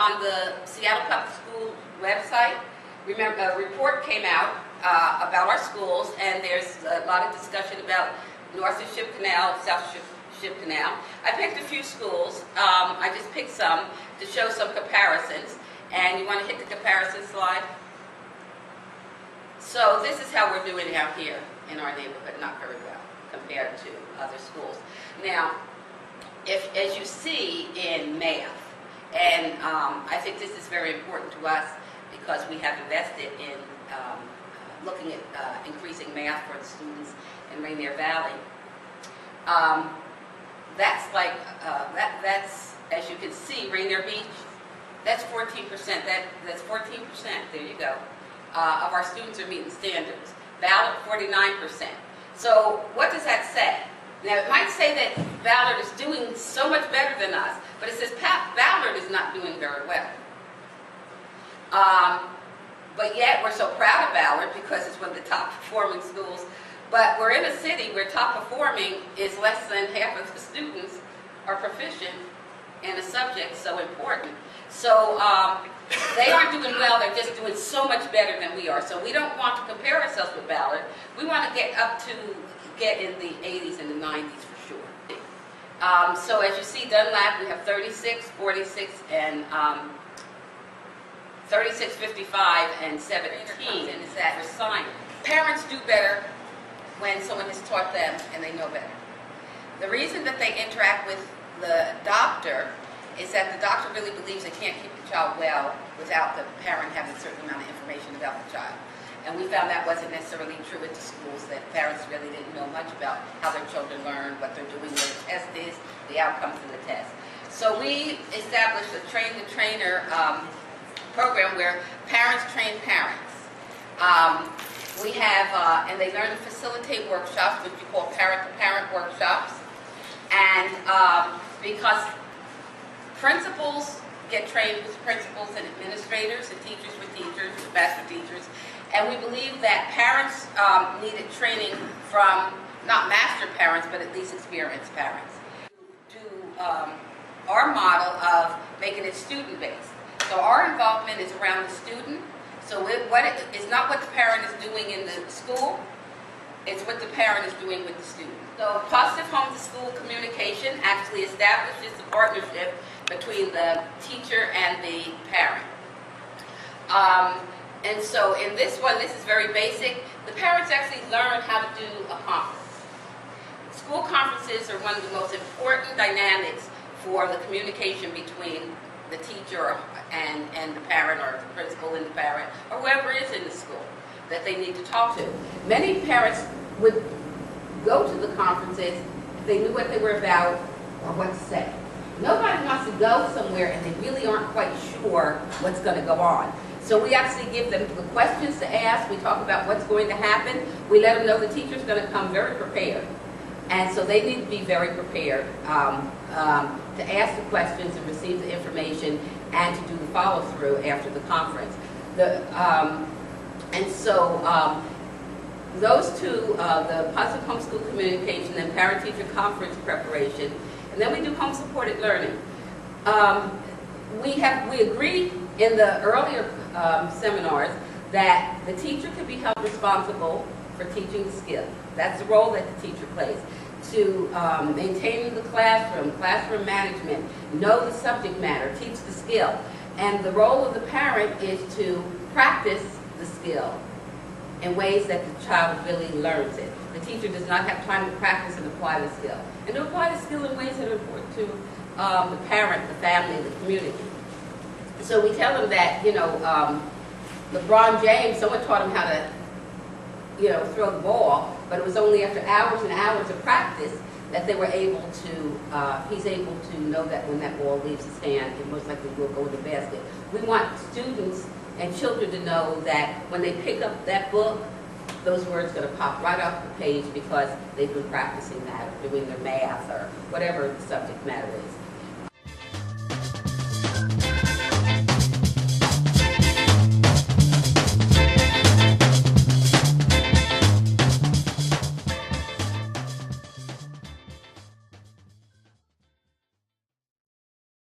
on the Seattle Public School website. Remember, a report came out about our schools, and there's a lot of discussion about north of Ship Canal, south of Ship Canal. I picked a few schools. I just picked some to show some comparisons. And you want to hit the comparison slide? So this is how we're doing out here in our neighborhood, not very well compared to other schools. Now, as you see in math, and I think this is very important to us because we have invested in looking at increasing math for the students in Rainier Valley. That's like, that's, as you can see, Rainier Beach, that's 14%. That's 14%, there you go, of our students are meeting standards. Ballard, 49%. So what does that say? Now, it might say that Ballard is doing so much better than us, but it says Ballard is not doing very well. But yet, we're so proud of Ballard because it's one of the top performing schools. But we're in a city where top performing is less than half of the students are proficient in a subject so important. So they aren't doing well, they're just doing so much better than we are. So we don't want to compare ourselves with Ballard. We want to get in the 80s and the 90s for sure. So as you see, Dunlap, we have 36, 46, and 36, 55, and 17. And is that for science? Parents do better when someone has taught them and they know better. The reason that they interact with the doctor is that the doctor really believes they can't keep the child well without the parent having a certain amount of information about the child. And we found that wasn't necessarily true at the schools, that parents really didn't know much about how their children learn, what they're doing, what the test is, the outcomes of the test. So we established a train-the-trainer program where parents train parents. We have, and they learn to facilitate workshops, which we call parent-to-parent workshops. And because principals get trained with principals and administrators, and teachers with teachers, with master teachers. And we believe that parents needed training from, not master parents, but at least experienced parents. To our model of making it student-based. So our involvement is around the student. So it's not what the parent is doing in the school, it's what the parent is doing with the student. So positive home-to-school communication actually establishes a partnership between the teacher and the parent. And so in this one, this is very basic. The parents actually learn how to do a conference. School conferences are one of the most important dynamics for the communication between the teacher and the parent, or the principal and the parent, or whoever is in the school that they need to talk to. Many parents would go to the conferences if they knew what they were about or what to say. Nobody wants to go somewhere and they really aren't quite sure what's going to go on. So we actually give them the questions to ask. We talk about what's going to happen. We let them know the teacher's going to come very prepared. And so they need to be very prepared to ask the questions and receive the information and to do the follow-through after the conference. And so those two, the positive homeschool communication and parent-teacher conference preparation, and then we do home-supported learning. We agreed in the earlier seminars that the teacher could be held responsible for teaching the skill. That's the role that the teacher plays. To maintain the classroom management, know the subject matter, teach the skill. And the role of the parent is to practice the skill in ways that the child really learns it. The teacher does not have time to practice and apply the skill. And to apply the skill in ways that are important to the parent, the family, the community. So we tell them that, you know, LeBron James, someone taught him how to, you know, throw the ball, but it was only after hours and hours of practice that they were able to, he's able to know that when that ball leaves his hand, it most likely will go in the basket. We want students and children to know that when they pick up that book, those words are going to pop right off the page because they've been practicing that or doing their math or whatever the subject matter is.